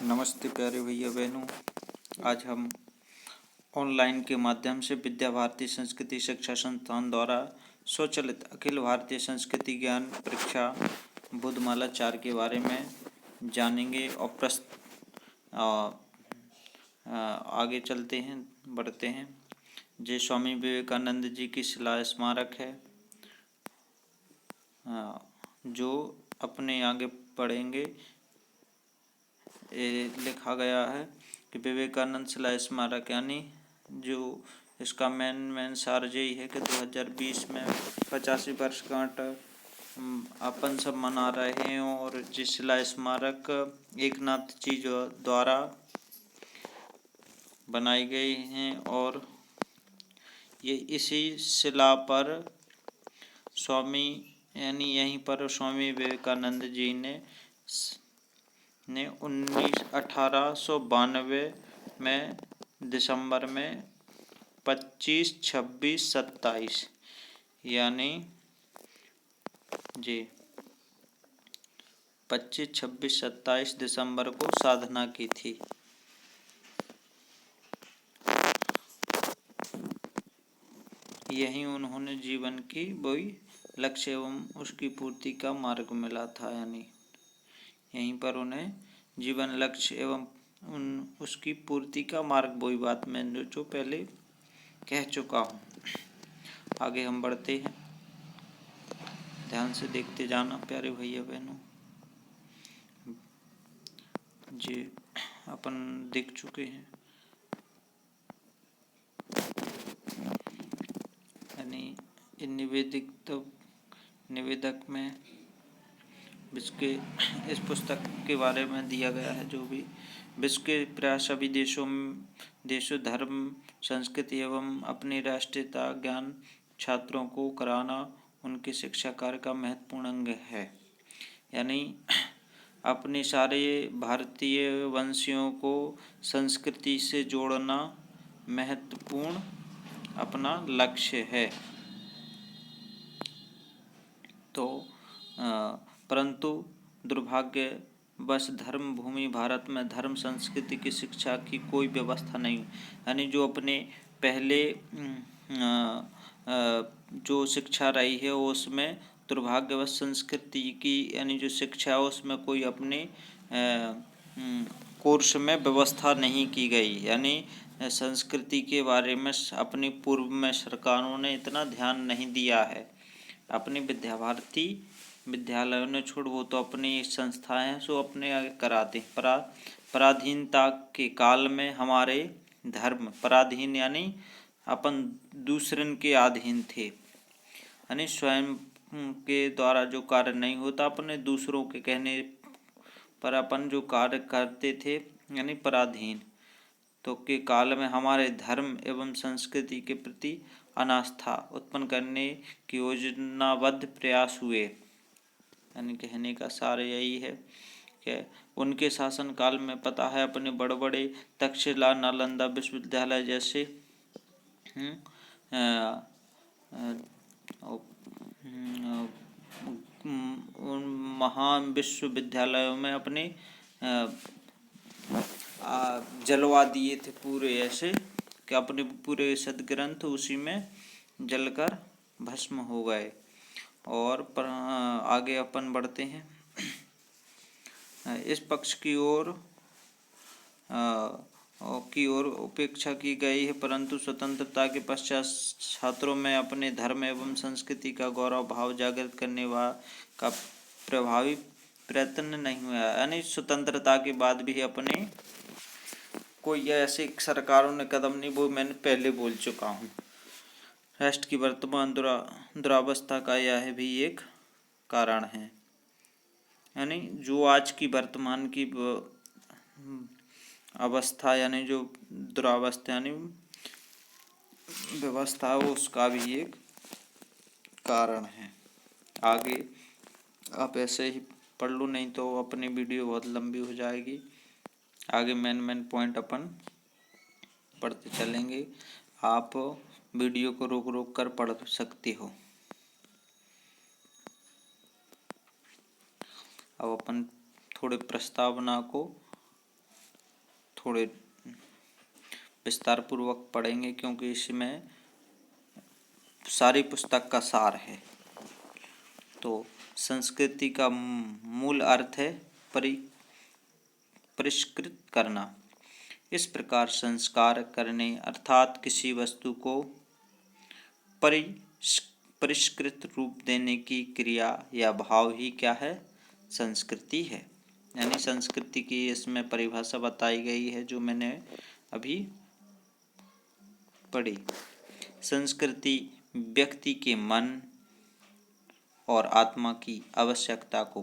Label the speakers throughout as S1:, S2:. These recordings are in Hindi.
S1: नमस्ते प्यारे भैया बहनों। आज हम ऑनलाइन के माध्यम से विद्या भारती संस्कृति शिक्षा संस्थान द्वारा स्वचालित अखिल भारतीय संस्कृति ज्ञान परीक्षा बुधमाला 4 के बारे में जानेंगे और आगे चलते हैं, बढ़ते हैं। ये स्वामी विवेकानंद जी की शिला स्मारक है, जो अपने आगे पढ़ेंगे। लिखा गया है कि विवेकानंद शिला स्मारक, यानी जो इसका मेन सार यही है कि 2020 में 85 वर्षगांठ अपन सब मना रहे हैं और जिस शिला स्मारक एकनाथ जी द्वारा बनाई गई हैं और ये इसी शिला पर यहीं पर स्वामी विवेकानंद जी ने 1892 में दिसंबर में 25, 26, 27 यानी 25, 26, 27 दिसंबर को साधना की थी। यही उन्होंने जीवन की वही लक्ष्य एवं उसकी पूर्ति का मार्ग मिला था, यानी यहीं पर उन्हें जीवन लक्ष्य एवं उसकी पूर्ति का मार्ग, वही बात मैं जो पहले कह चुका हूँ। आगे हम बढ़ते हैं, ध्यान से देखते जाना प्यारे भैया बहनों। जी अपन देख चुके हैं, यानी इन निवेदक में विश्व के इस पुस्तक के बारे में दिया गया है, जो भी विश्व के प्राय सभी देशों धर्म संस्कृति एवं अपनी राष्ट्रीयता ज्ञान छात्रों को कराना उनके शिक्षा कार्य का महत्वपूर्ण अंग है। यानी अपने सारे भारतीय वंशियों को संस्कृति से जोड़ना महत्वपूर्ण अपना लक्ष्य है। तो परंतु दुर्भाग्यवश धर्म भूमि भारत में धर्म संस्कृति की शिक्षा की कोई व्यवस्था नहीं, यानी जो अपने पहले जो शिक्षा रही है उसमें दुर्भाग्यवश संस्कृति की यानी जो शिक्षा है उसमें कोई अपने कोर्स में व्यवस्था नहीं की गई। यानी संस्कृति के बारे में अपनी पूर्व में सरकारों ने इतना ध्यान नहीं दिया है। अपनी विद्या भारती विद्यालयों ने छोड़, वो तो अपनी संस्थाएं हैं सो अपने आगे कराते। पराधीनता के काल में हमारे धर्म पराधीन यानी अपन दूसरन के अधीन थे, यानी स्वयं के द्वारा जो कार्य नहीं होता अपने दूसरों के कहने पर अपन जो कार्य करते थे, यानी पराधीन। तो के काल में हमारे धर्म एवं संस्कृति के प्रति अनास्था उत्पन्न करने की योजनाबद्ध प्रयास हुए। यानी कहने का सार यही है कि उनके शासन काल में पता है अपने बड़े बड़े तक्षशिला नालंदा विश्वविद्यालय जैसे महान विश्वविद्यालयों में अपने जलवा दिए थे पूरे, ऐसे कि अपने पूरे सदग्रंथ उसी में जलकर भस्म हो गए। और आगे अपन बढ़ते हैं। इस पक्ष की ओर उपेक्षा की गई है, परंतु स्वतंत्रता के पश्चात छात्रों में अपने धर्म एवं संस्कृति का गौरव भाव जागृत करने का प्रभावी प्रयत्न नहीं हुआ। यानी स्वतंत्रता के बाद भी अपने कोई ऐसे सरकारों ने कदम नहीं, वो मैंने पहले बोल चुका हूँ। राष्ट्र की वर्तमान दुरावस्था का यह भी एक कारण है। यानी जो आज की वर्तमान की अवस्था यानी जो दुरावस्था यानी व्यवस्था है, उसका भी एक कारण है। आगे आप ऐसे ही पढ़ लो, नहीं तो अपनी वीडियो बहुत लंबी हो जाएगी। आगे मेन पॉइंट अपन पढ़ते चलेंगे, आप वीडियो को रोक कर पढ़ सकते हो। अब अपन थोड़े प्रस्तावना को थोड़े विस्तार पूर्वक पढ़ेंगे, क्योंकि इसमें सारी पुस्तक का सार है। तो संस्कृति का मूल अर्थ है परिष्कृत करना। इस प्रकार संस्कार करने अर्थात किसी वस्तु को परिष्कृत रूप देने की क्रिया या भाव ही क्या है? संस्कृति है। यानी संस्कृति की इसमें परिभाषा बताई गई है जो मैंने अभी पढ़ी। संस्कृति व्यक्ति के मन और आत्मा की आवश्यकता को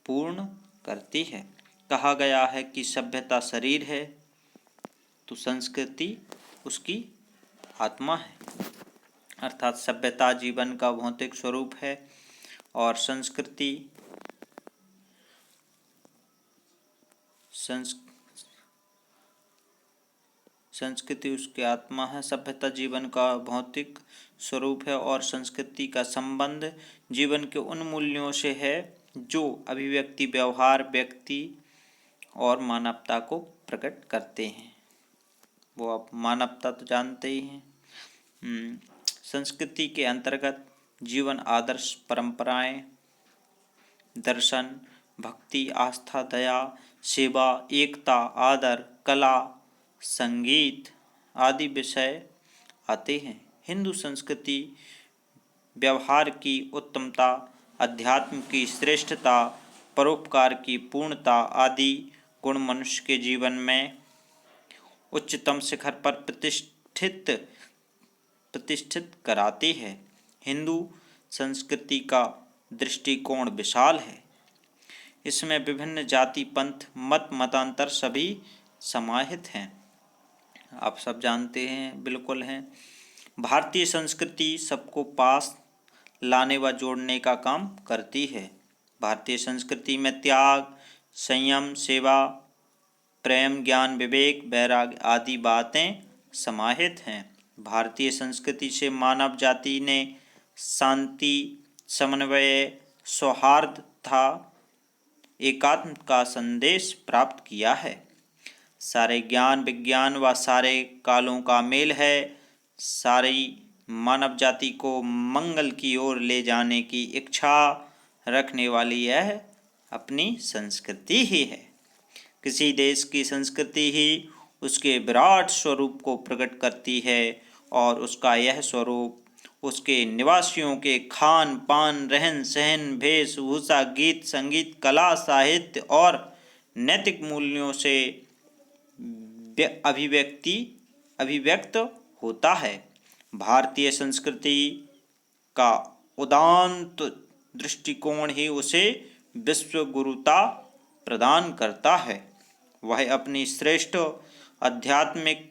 S1: पूर्ण करती है। कहा गया है कि सभ्यता शरीर है, तो संस्कृति उसकी आत्मा है। अर्थात सभ्यता जीवन का भौतिक स्वरूप है और संस्कृति उसकी आत्मा है। सभ्यता जीवन का भौतिक स्वरूप है और संस्कृति का संबंध जीवन के उन मूल्यों से है जो अभिव्यक्ति, व्यवहार, व्यक्ति और मानवता को प्रकट करते हैं। वो आप मानवता तो जानते ही हैं। संस्कृति के अंतर्गत जीवन आदर्श, परंपराएं, दर्शन, भक्ति, आस्था, दया, सेवा, एकता, आदर, कला, संगीत आदि विषय आते हैं। हिंदू संस्कृति व्यवहार की उत्तमता, अध्यात्म की श्रेष्ठता, परोपकार की पूर्णता आदि गुण मनुष्य के जीवन में उच्चतम शिखर पर प्रतिष्ठित कराती है। हिंदू संस्कृति का दृष्टिकोण विशाल है। इसमें विभिन्न जाति, पंथ, मतांतर सभी समाहित हैं। आप सब जानते हैं, बिल्कुल हैं। भारतीय संस्कृति सबको पास लाने व जोड़ने का काम करती है। भारतीय संस्कृति में त्याग, संयम, सेवा, प्रेम, ज्ञान, विवेक, वैराग्य आदि बातें समाहित हैं। भारतीय संस्कृति से मानव जाति ने शांति, समन्वय, सौहार्द तथा एकात्म का संदेश प्राप्त किया है। सारे ज्ञान, विज्ञान व सारे कालों का मेल है। सारी मानव जाति को मंगल की ओर ले जाने की इच्छा रखने वाली यह अपनी संस्कृति ही है। किसी देश की संस्कृति ही उसके विराट स्वरूप को प्रकट करती है और उसका यह स्वरूप उसके निवासियों के खान पान, रहन सहन, वेशभूषा, गीत संगीत, कला, साहित्य और नैतिक मूल्यों से अभिव्यक्त होता है। भारतीय संस्कृति का उदात्त दृष्टिकोण ही उसे विश्व गुरुता प्रदान करता है। वह अपनी श्रेष्ठ आध्यात्मिक,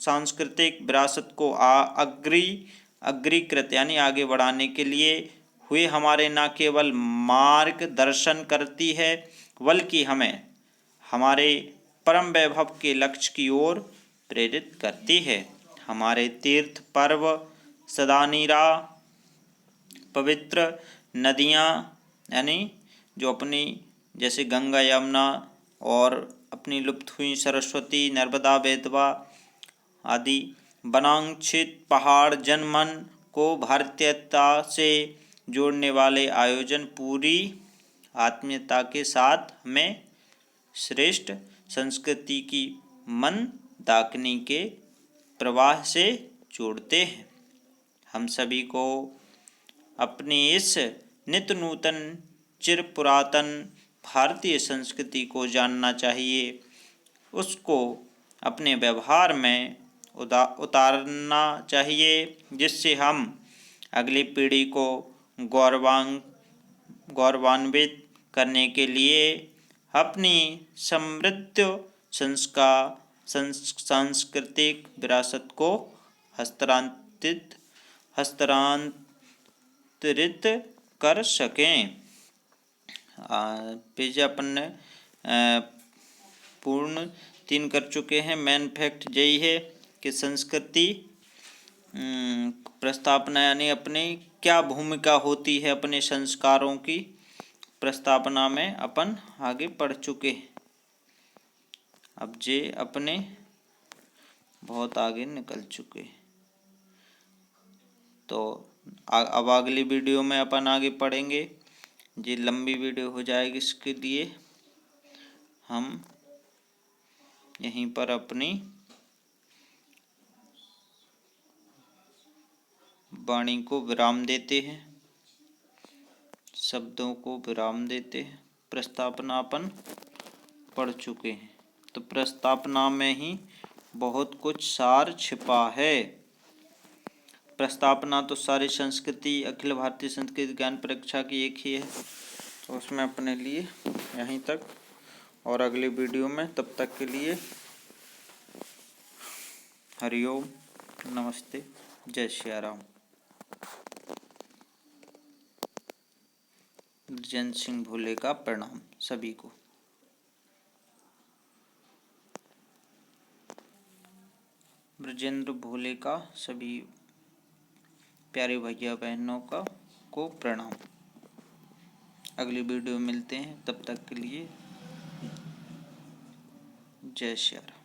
S1: सांस्कृतिक विरासत को अग्रीकृत यानी आगे बढ़ाने के लिए हुए हमारे न केवल मार्गदर्शन करती है, बल्कि हमें हमारे परम वैभव के लक्ष्य की ओर प्रेरित करती है। हमारे तीर्थ, पर्व, सदानीरा, पवित्र नदियाँ यानी जो अपनी जैसे गंगा, यमुना और अपनी लुप्त हुई सरस्वती, नर्मदा, बेतवा आदि, वनांचित पहाड़, जनमन को भारतीयता से जोड़ने वाले आयोजन पूरी आत्मीयता के साथ हमें श्रेष्ठ संस्कृति की मंदाकिनी के प्रवाह से जोड़ते हैं। हम सभी को अपनी इस नित्य नूतन, चिर पुरातन भारतीय संस्कृति को जानना चाहिए, उसको अपने व्यवहार में उतारना चाहिए, जिससे हम अगली पीढ़ी को गौरवान्वित करने के लिए अपनी समृद्ध सांस्कृतिक विरासत को हस्तांतरित कर सकें। पेज अपन ने पूर्ण 3 कर चुके हैं। मेन फैक्ट यही है कि संस्कृति प्रस्तावना यानी अपनी क्या भूमिका होती है, अपने संस्कारों की प्रस्तावना में अपन आगे पढ़ चुके हैं। अब जे अपने बहुत आगे निकल चुके। तो अब अगली वीडियो में अपन आगे पढ़ेंगे। ये लंबी वीडियो हो जाएगी, इसके लिए हम यहीं पर अपनी वाणी को विराम देते हैं, शब्दों को विराम देते हैं। प्रस्तावना अपन पढ़ चुके हैं, तो प्रस्तावना में ही बहुत कुछ सार छिपा है। प्रस्तावना तो सारी संस्कृति, अखिल भारतीय संस्कृत ज्ञान परीक्षा की एक ही है। तो उसमें अपने लिए यहीं तक, और अगली वीडियो में, तब तक के लिए हरिओम, नमस्ते, जय श्री राम। ब्रजेंद्र सिंह भोले का प्रणाम सभी को। ब्रजेंद्र भोले का सभी प्यारे भैया बहनों को प्रणाम। अगली वीडियो में मिलते हैं, तब तक के लिए जय श्री राम।